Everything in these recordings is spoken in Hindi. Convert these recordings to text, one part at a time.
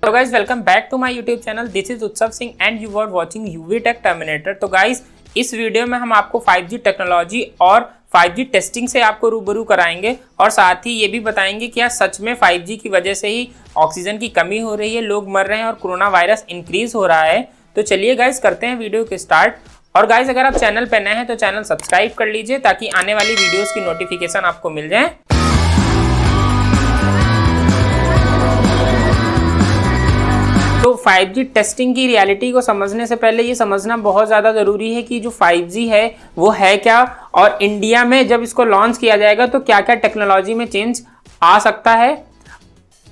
तो guys welcome back to my YouTube channel. This is Utsav Singh and you are watching UV Tech Terminator. तो गाइज इस वीडियो में हम आपको 5G टेक्नोलॉजी और 5G टेस्टिंग से आपको रूबरू कराएंगे और साथ ही ये भी बताएंगे कि क्या सच में 5G की वजह से ही ऑक्सीजन की कमी हो रही है, लोग मर रहे हैं और कोरोना वायरस इंक्रीज हो रहा है। तो चलिए गाइज करते हैं वीडियो के स्टार्ट। और गाइज अगर आप चैनल पर नए हैं तो चैनल सब्सक्राइब कर लीजिए ताकि आने वाली वीडियोस की नोटिफिकेशन आपको मिल जाए। तो 5G टेस्टिंग की रियलिटी को समझने से पहले ये समझना बहुत ज़्यादा ज़रूरी है कि जो 5G है वो है क्या, और इंडिया में जब इसको लॉन्च किया जाएगा तो क्या क्या टेक्नोलॉजी में चेंज आ सकता है।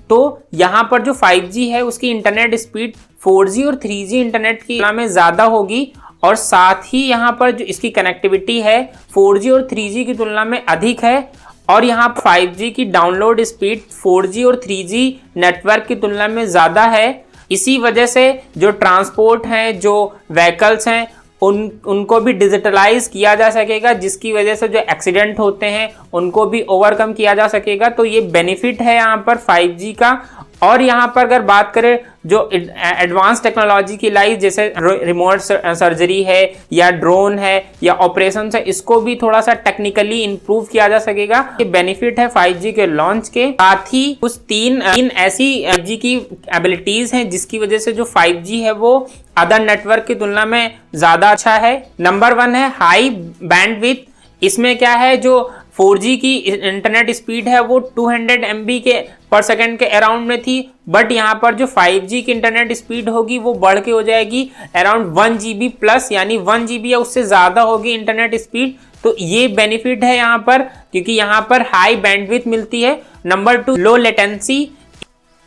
तो यहाँ पर जो 5G है उसकी इंटरनेट स्पीड 4G और 3G इंटरनेट की तुलना में ज़्यादा होगी, और साथ ही यहाँ पर जो इसकी कनेक्टिविटी है 4G और 3G की तुलना में अधिक है, और यहाँ 5G की डाउनलोड स्पीड 4G और 3G नेटवर्क की तुलना में ज़्यादा है। इसी वजह से जो ट्रांसपोर्ट हैं, जो व्हीकल्स हैं, उनको भी डिजिटलाइज किया जा सकेगा, जिसकी वजह से जो एक्सीडेंट होते हैं उनको भी ओवरकम किया जा सकेगा। तो ये बेनिफिट है यहाँ पर 5G का। और यहाँ पर अगर बात करें जो एडवांस टेक्नोलॉजी की लाई, जैसे रिमोट सर्जरी है या ड्रोन है या ऑपरेशन है, इसको भी थोड़ा सा टेक्निकली इंप्रूव किया जा सकेगा। ये बेनिफिट है 5G के लॉन्च के। साथ ही कुछ तीन ऐसी 5G की एबिलिटीज हैं जिसकी वजह से जो 5G है वो अदर नेटवर्क की तुलना में ज्यादा अच्छा है। नंबर 1 है हाई बैंडविड्थ। इसमें क्या है, जो 4G की इंटरनेट स्पीड है वो 200 MB के पर सेकंड के अराउंड में थी, बट यहाँ पर जो 5G की इंटरनेट स्पीड होगी वो बढ़ के हो जाएगी अराउंड 1 GB प्लस, यानी 1 GB या उससे ज़्यादा होगी इंटरनेट स्पीड। तो ये बेनिफिट है यहाँ पर, क्योंकि यहाँ पर हाई बैंडविड्थ मिलती है। Number 2 low latency.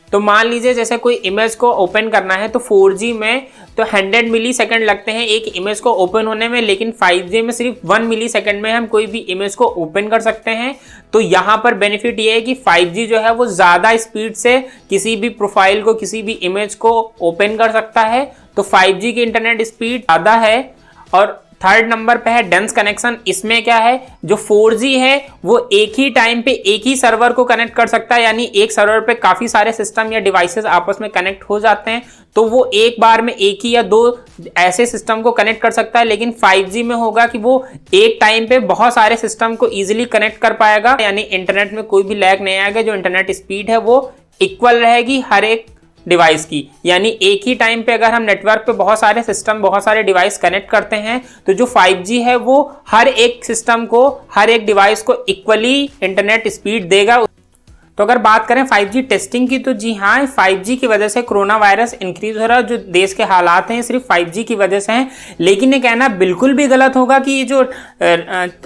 तो मान लीजिए जैसे कोई इमेज को ओपन करना है तो 4G में तो 100 मिली सेकेंड लगते हैं एक इमेज को ओपन होने में, लेकिन 5G में सिर्फ 1 मिली सेकेंड में हम कोई भी इमेज को ओपन कर सकते हैं। तो यहाँ पर बेनिफिट ये है कि 5G जो है वो ज़्यादा स्पीड से किसी भी प्रोफाइल को, किसी भी इमेज को ओपन कर सकता है। तो 5G की इंटरनेट स्पीड ज़्यादा है। और थर्ड नंबर पे है डेंस कनेक्शन। इसमें क्या है, जो 4G है वो एक ही टाइम पे एक ही सर्वर को कनेक्ट कर सकता है, यानी एक सर्वर पे काफी सारे सिस्टम या डिवाइसेस आपस में कनेक्ट हो जाते हैं, तो वो एक बार में एक ही या दो ऐसे सिस्टम को कनेक्ट कर सकता है। लेकिन 5G में होगा कि वो एक टाइम पे बहुत सारे सिस्टम को इजीली कनेक्ट कर पाएगा, यानी इंटरनेट में कोई भी लैग नहीं आएगा। जो इंटरनेट स्पीड है वो इक्वल रहेगी हर एक डिवाइस की, यानी एक ही टाइम पे अगर हम नेटवर्क पे बहुत सारे सिस्टम, बहुत सारे डिवाइस कनेक्ट करते हैं तो जो 5G है वो हर एक सिस्टम को, हर एक डिवाइस को इक्वली इंटरनेट स्पीड देगा। तो अगर बात करें 5G टेस्टिंग की, तो जी हाँ, 5G की वजह से कोरोना वायरस इंक्रीज हो रहा है। जो देश के हालात हैं सिर्फ 5G की वजह से हैं, लेकिन ये कहना बिल्कुल भी गलत होगा कि ये जो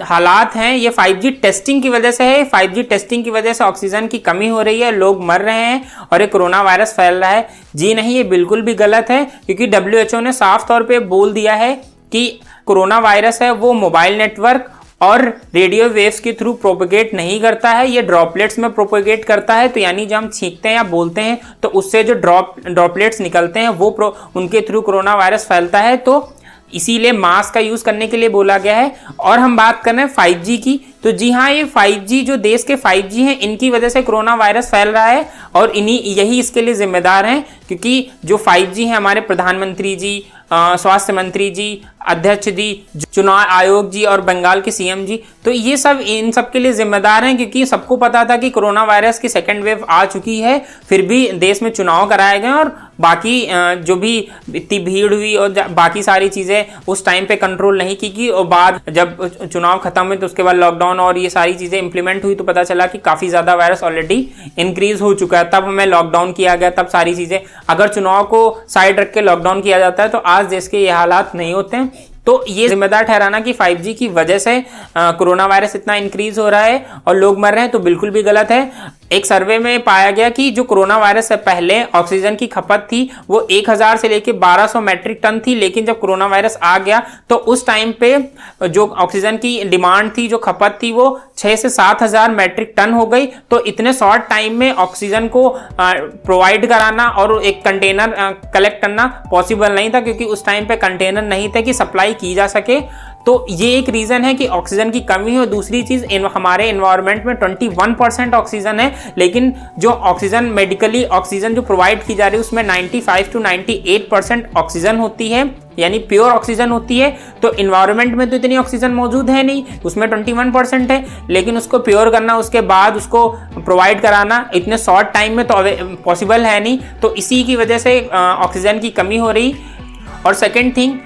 हालात हैं ये 5G टेस्टिंग की वजह से है। 5G टेस्टिंग की वजह से ऑक्सीजन की कमी हो रही है, लोग मर रहे हैं और ये कोरोना वायरस फैल रहा है। जी नहीं, ये बिल्कुल भी गलत है, क्योंकि WHO ने साफ तौर पर बोल दिया है कि कोरोना वायरस है वो मोबाइल नेटवर्क और रेडियो वेव्स के थ्रू प्रोपेगेट नहीं करता है, ये ड्रॉपलेट्स में प्रोपेगेट करता है। तो यानी जब हम छींकते हैं या बोलते हैं तो उससे जो ड्रॉपलेट्स निकलते हैं वो उनके थ्रू कोरोना वायरस फैलता है। तो इसीलिए मास्क का यूज करने के लिए बोला गया है। और हम बात कर रहे हैं 5G की, तो जी हाँ, ये 5G जो देश के 5G हैं इनकी वजह से कोरोना वायरस फैल रहा है, और यही इसके लिए जिम्मेदार हैं, क्योंकि जो 5G है हमारे प्रधानमंत्री जी, स्वास्थ्य मंत्री जी, अध्यक्ष जी, चुनाव आयोग जी और बंगाल के CM जी, तो ये सब इन सब के लिए जिम्मेदार हैं, क्योंकि सबको पता था कि कोरोना वायरस की सेकेंड वेव आ चुकी है, फिर भी देश में चुनाव कराए गए और बाकी जो भी इतनी भीड़ हुई और बाकी सारी चीज़ें उस टाइम पे कंट्रोल नहीं की और बाद जब चुनाव खत्म हुए तो उसके बाद लॉकडाउन और ये सारी चीज़ें इंप्लीमेंट हुई तो पता चला कि काफ़ी ज़्यादा वायरस ऑलरेडी इंक्रीज हो चुका है। तब हमें लॉकडाउन किया गया, तब सारी चीज़ें, अगर चुनाव को साइड रख के लॉकडाउन किया जाता है तो आज देश के ये हालात नहीं होते हैं। तो ये जिम्मेदार ठहराना कि 5G की वजह से कोरोना वायरस इतना इंक्रीज हो रहा है और लोग मर रहे हैं, तो बिल्कुल भी गलत है। एक सर्वे में पाया गया कि जो कोरोना वायरस से पहले ऑक्सीजन की खपत थी वो 1000 से लेकर 1200 मैट्रिक टन थी, लेकिन जब कोरोना वायरस आ गया तो उस टाइम पे जो ऑक्सीजन की डिमांड थी, जो खपत थी, वो 6 से 7000 मैट्रिक टन हो गई। तो इतने शॉर्ट टाइम में ऑक्सीजन को प्रोवाइड कराना और एक कंटेनर कलेक्ट करना पॉसिबल नहीं था, क्योंकि उस टाइम पे कंटेनर नहीं थे कि सप्लाई की जा सके। तो ये एक रीजन है कि ऑक्सीजन की कमी है। दूसरी चीज हमारे एनवायरनमेंट में 21% ऑक्सीजन है, लेकिन जो ऑक्सीजन मेडिकली ऑक्सीजन जो प्रोवाइड की जा रही है उसमें 95 to 98% ऑक्सीजन होती है, यानी प्योर ऑक्सीजन होती है। तो इन्वायरमेंट में तो इतनी ऑक्सीजन मौजूद है नहीं, उसमें 21% है, लेकिन उसको प्योर करना, उसके बाद उसको प्रोवाइड कराना इतने शॉर्ट टाइम में तो पॉसिबल है नहीं। तो इसी की वजह से ऑक्सीजन की कमी हो रही। और सेकेंड थिंग,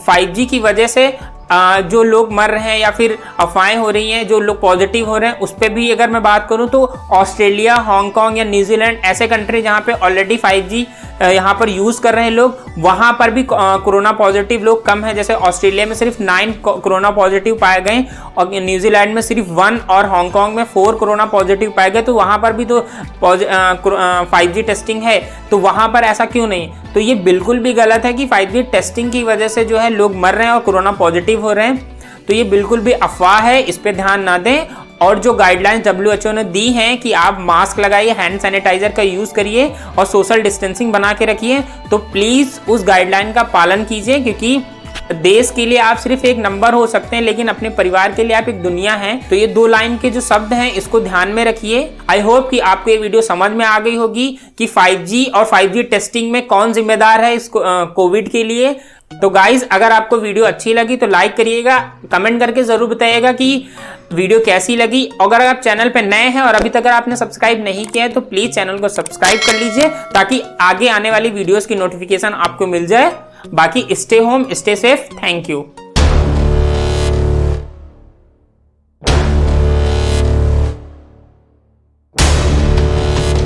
5G की वजह से जो लोग मर रहे हैं या फिर अफवाहें हो रही हैं, जो लोग पॉजिटिव हो रहे हैं, उस पर भी अगर मैं बात करूं तो ऑस्ट्रेलिया, हांगकांग या न्यूजीलैंड ऐसे कंट्री जहां पे ऑलरेडी 5G यहाँ पर यूज़ कर रहे हैं लोग, वहाँ पर भी कोरोना पॉजिटिव लोग कम है। जैसे ऑस्ट्रेलिया में सिर्फ 9 कोरोना पॉजिटिव पाए गए और न्यूजीलैंड में सिर्फ 1 और हांगकांग में 4 कोरोना पॉजिटिव पाए गए। तो वहाँ पर भी तो 5G टेस्टिंग है, तो वहाँ पर ऐसा क्यों नहीं? तो ये बिल्कुल भी गलत है कि 5G टेस्टिंग की वजह से जो है लोग मर रहे हैं और कोरोना पॉजिटिव हो रहे हैं। तो ये बिल्कुल भी अफवाह है, इस पर ध्यान ना दें। और जो गाइडलाइंस WHO ने दी हैं कि आप मास्क लगाइए, हैंड सैनिटाइजर का यूज़ करिए और सोशल डिस्टेंसिंग बना के रखिए, तो प्लीज़ उस गाइडलाइन का पालन कीजिए, क्योंकि देश के लिए आप सिर्फ एक नंबर हो सकते हैं, लेकिन अपने परिवार के लिए आप एक दुनिया हैं। तो ये 2 लाइन के जो शब्द हैं इसको ध्यान में रखिए। आई होप कि आपको ये वीडियो समझ में आ गई होगी कि 5G और 5G टेस्टिंग में कौन जिम्मेदार है इस कोविड के लिए। तो गाइज, अगर आपको वीडियो अच्छी लगी तो लाइक करिएगा, कमेंट करके जरूर बताइएगा कि वीडियो कैसी लगी। अगर आप चैनल पे नए हैं और अभी तक अगर आपने सब्सक्राइब नहीं किया है तो प्लीज चैनल को सब्सक्राइब कर लीजिए, ताकि आगे आने वाली वीडियोस की नोटिफिकेशन आपको मिल जाए। बाकी stay home, stay safe, thank you.